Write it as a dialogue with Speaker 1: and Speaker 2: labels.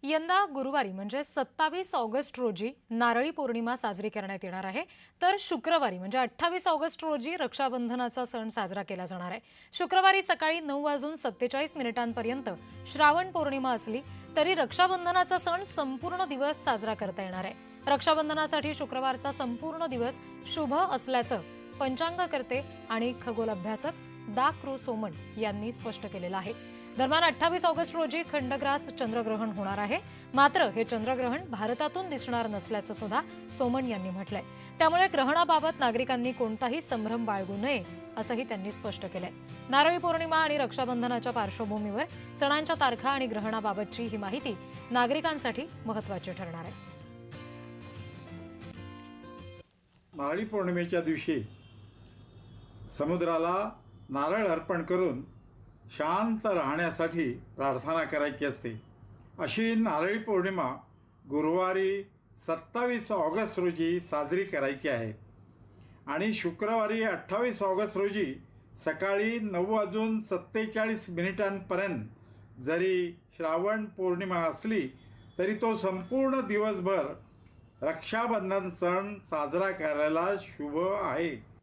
Speaker 1: यंदा गुरुवारी म्हणजे 27 ऑगस्ट रोजी नारळी पौर्णिमा साजरी करण्यात येणार आहे. तर शुक्रवारी म्हणजे 28 ऑगस्ट रोजी रक्षाबंधनाचा सण साजरा केला जाणार आहे. शुक्रवारी सकाळी 9:47 श्रावण पौर्णिमा असली तरी रक्षाबंधनाचा सण संपूर्ण दिवस साजरा करता येणार आहे. रक्षाबंधनासाठी शुक्रवारचा संपूर्ण दिवस शुभ असल्याचं पंचांगकर्ते आणि खगोल अभ्यासक दा कृ सोमन यांनी स्पष्ट केलेलं आहे. दरम्यान 28 ऑगस्ट रोजी खंडग्रास चंद्रग्रहण होणार आहे. मात्र हे चंद्रग्रहण भारतातून दिसणार नसल्याचं सुद्धा सोमन यांनी म्हटलंय. त्यामुळे ग्रहणाबाबत नागरिकांनी कोणताही संभ्रम बाळगू नये असंही त्यांनी स्पष्ट केलंय. नारळी पौर्णिमा आणि रक्षाबंधनाच्या पार्श्वभूमीवर सणांच्या तारखा आणि ग्रहणाबाबतची ही माहिती नागरिकांसाठी महत्त्वाची ठरणार आहे.
Speaker 2: नारळी पौर्णिमेच्या दिवशी समुद्राला नारळ अर्पण करून शांत राहण्यासाठी प्रार्थना करायची असते. अशी नारळी पौर्णिमा गुरुवारी 27 ऑगस्ट रोजी साजरी करायची आहे आणि शुक्रवारी 28 ऑगस्ट रोजी सकाळी 9:47 जरी श्रावण पौर्णिमा असली तरी तो संपूर्ण दिवसभर रक्षाबंधन सण साजरा करायला शुभ आहे.